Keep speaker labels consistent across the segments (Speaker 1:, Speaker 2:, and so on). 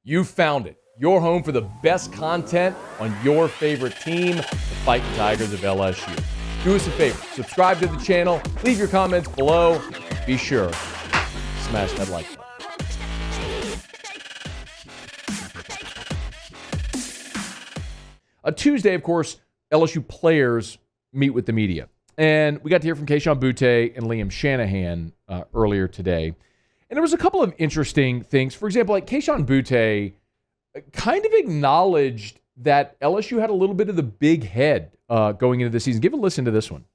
Speaker 1: You found it. Your home for the best content on your favorite team, the Fighting Tigers of LSU. Do us a favor. Subscribe to the channel. Leave your comments below. Be sure to smash that like button. Tuesday, of course, LSU players meet with the media. And we got to hear from Kayshon Boutte and Liam Shanahan earlier today. And there was a couple of interesting things. For example, like Kayshon Boutte kind of acknowledged that LSU had a little bit of the big head going into the season. Give a listen to this one.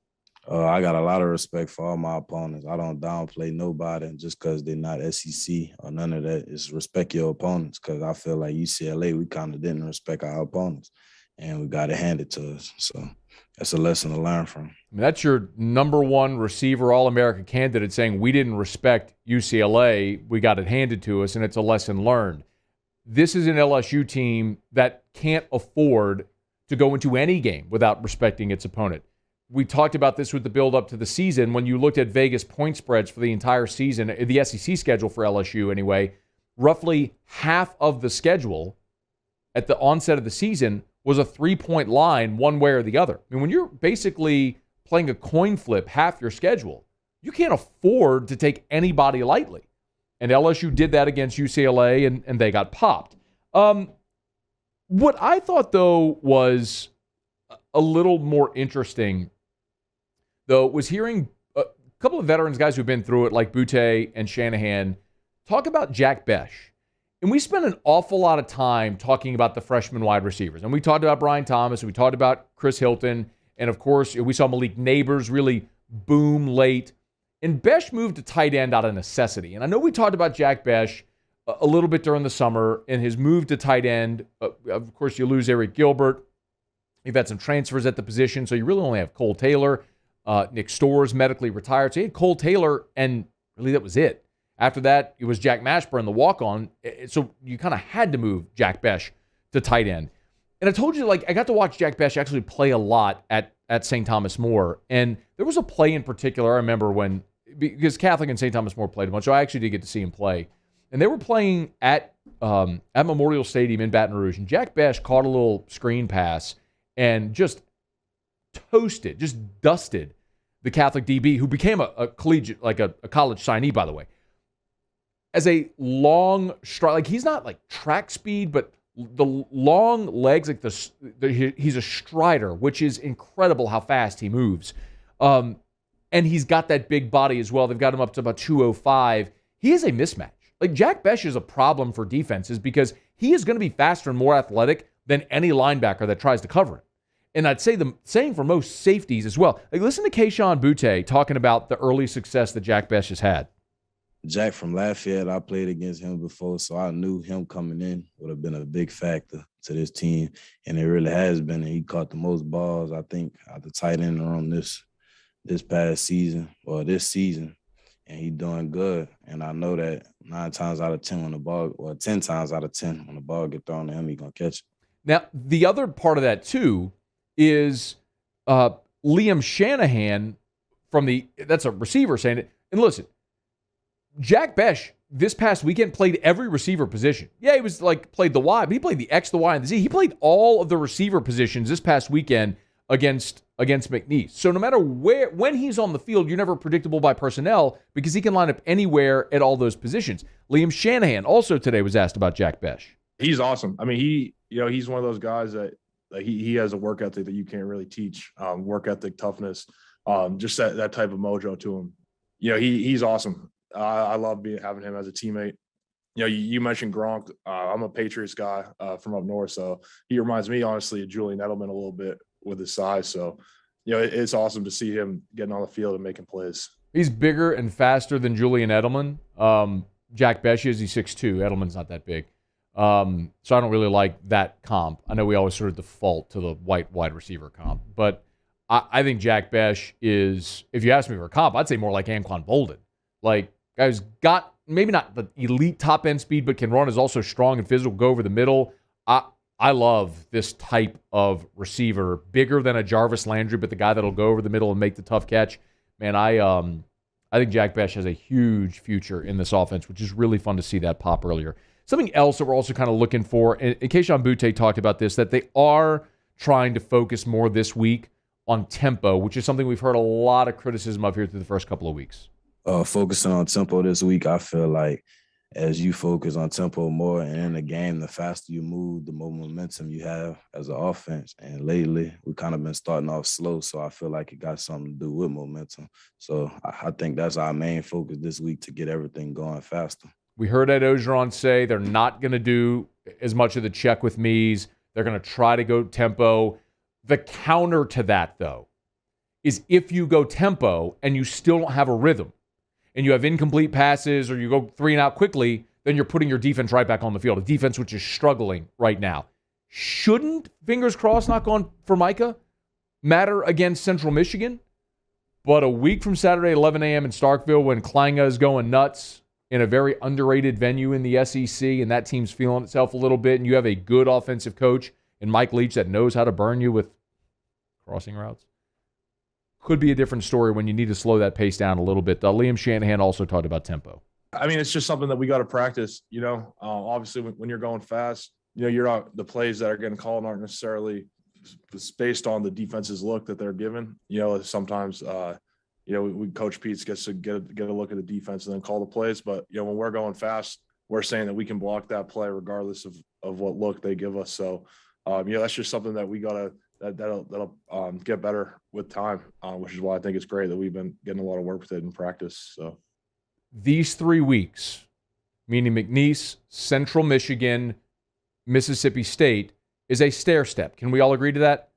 Speaker 2: I got a lot of respect for all my opponents. I don't downplay nobody just because they're not SEC or none of that. It's respect your opponents, because I feel like UCLA, we kind of didn't respect our opponents, and we got it handed to us. So that's a lesson to learn from.
Speaker 1: I mean, that's your number one receiver All-American candidate saying we didn't respect UCLA, we got it handed to us, and it's a lesson learned. This is an LSU team that can't afford to go into any game without respecting its opponent. We talked about this with the build-up to the season. When you looked at Vegas point spreads for the entire season, the SEC schedule for LSU anyway, roughly half of the schedule at the onset of the season was a 3-point line one way or the other. I mean, when you're basically playing a coin flip half your schedule, you can't afford to take anybody lightly. And LSU did that against UCLA, and they got popped. What I thought, though, was a little more interesting, though, was hearing a couple of veterans, guys who've been through it, like Boutte and Shanahan, talk about Jack Bech. And we spent an awful lot of time talking about the freshman wide receivers. And we talked about Brian Thomas, and we talked about Chris Hilton, and, of course, we saw Malik Neighbors really boom late. And Bech moved to tight end out of necessity. And I know we talked about Jack Bech a little bit during the summer and his move to tight end. Of course, you lose Eric Gilbert. You've had some transfers at the position, so you really only have Cole Taylor. Nick Storrs medically retired. So you had Cole Taylor, and really that was it. After that, it was Jack Mashburn, the walk-on. So you kind of had to move Jack Bech to tight end. And I told you, I got to watch Jack Bech actually play a lot at St. Thomas More. And there was a play in particular I remember because Catholic and St. Thomas More played a bunch, so I actually did get to see him play. And they were playing at Memorial Stadium in Baton Rouge, and Jack Bech caught a little screen pass and just toasted, just dusted the Catholic DB, who became a collegiate, like a college signee, by the way. As a long stride, he's not like track speed, but the long legs, he's a strider, which is incredible how fast he moves. And he's got that big body as well. They've got him up to about 205. He is a mismatch. Jack Bech is a problem for defenses because he is going to be faster and more athletic than any linebacker that tries to cover him. And I'd say the same for most safeties as well. Listen to Kayshon Boutte talking about the early success that Jack Bech has had.
Speaker 2: Jack from Lafayette, I played against him before, so I knew him coming in would have been a big factor to this team, and it really has been. And he caught the most balls, I think, at the tight end on this past season, or this season, and he's doing good. And I know that 9 times out of 10 when the ball, or 10 times out of 10 when the ball get thrown to him, he's going to catch it.
Speaker 1: Now, the other part of that, too, is Liam Shanahan that's a receiver saying it. And listen, Jack Bech this past weekend played every receiver position. Yeah, he was played the Y, but he played the X, the Y, and the Z. He played all of the receiver positions this past weekend against McNeese. So no matter when he's on the field, you're never predictable by personnel because he can line up anywhere at all those positions. Liam Shanahan also today was asked about Jack Bech.
Speaker 3: He's awesome. I mean, he's one of those guys that he has a work ethic that you can't really teach. Work ethic, toughness, just that type of mojo to him. He's awesome. I love having him as a teammate. You mentioned Gronk. I'm a Patriots guy from up north, so he reminds me, honestly, of Julian Edelman a little bit with his size. So, it's awesome to see him getting on the field and making plays.
Speaker 1: He's bigger and faster than Julian Edelman. Jack Bech is. He's 6'2". Edelman's not that big. So I don't really like that comp. I know we always sort of default to the white wide receiver comp, but I think Jack Bech is, if you ask me for a comp, I'd say more like Anquan Bolden. Guy who's got maybe not the elite top-end speed, but can run, is also strong and physical, go over the middle. I love this type of receiver, bigger than a Jarvis Landry, but the guy that'll go over the middle and make the tough catch. Man, I think Jack Bech has a huge future in this offense, which is really fun to see that pop earlier. Something else that we're also kind of looking for, and Kayshon Boutte talked about this, that they are trying to focus more this week on tempo, which is something we've heard a lot of criticism of here through the first couple of weeks.
Speaker 2: Focusing on tempo this week, I feel like as you focus on tempo more and in the game, the faster you move, the more momentum you have as an offense. And lately, we kind of been starting off slow, so I feel like it got something to do with momentum. So I think that's our main focus this week, to get everything going faster.
Speaker 1: We heard Ed Ogeron say they're not going to do as much of the check with me's. They're going to try to go tempo. The counter to that, though, is if you go tempo and you still don't have a rhythm and you have incomplete passes or you go 3 and out quickly, then you're putting your defense right back on the field, a defense which is struggling right now. Shouldn't, fingers crossed, not going for Micah, matter against Central Michigan? But a week from Saturday, 11 a.m. in Starkville, when Klanga is going nuts in a very underrated venue in the SEC, and that team's feeling itself a little bit, and you have a good offensive coach and Mike Leach that knows how to burn you with crossing routes, could be a different story when you need to slow that pace down a little bit. Liam Shanahan also talked about tempo.
Speaker 3: I mean, it's just something that we got to practice, you know. Obviously, when you're going fast, you know, you're not, the plays that are getting called aren't necessarily based on the defense's look that they're given. You know, sometimes, you know, we Coach Pete gets to get a look at the defense and then call the plays. But, you know, when we're going fast, we're saying that we can block that play regardless of what look they give us. So, you know, that's just something that we got to, that'll get better with time, which is why I think it's great that we've been getting a lot of work with it in practice. So
Speaker 1: these 3 weeks, meaning McNeese, Central Michigan, Mississippi State, is a stair step. Can we all agree to that?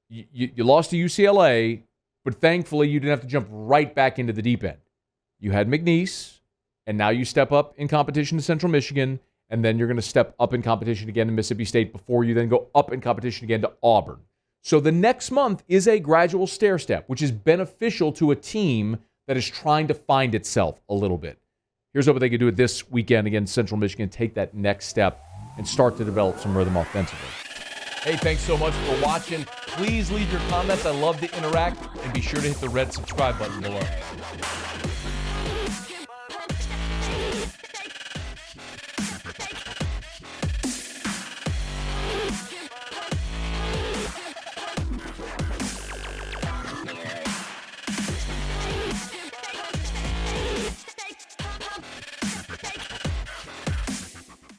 Speaker 1: You lost to UCLA, but thankfully you didn't have to jump right back into the deep end. You had McNeese, and now you step up in competition to Central Michigan, and then you're going to step up in competition again to Mississippi State before you then go up in competition again to Auburn. So the next month is a gradual stair step, which is beneficial to a team that is trying to find itself a little bit. Here's what they could do it this weekend against Central Michigan, take that next step and start to develop some rhythm offensively. Hey, thanks so much for watching. Please leave your comments. I love to interact, and be sure to hit the red subscribe button below.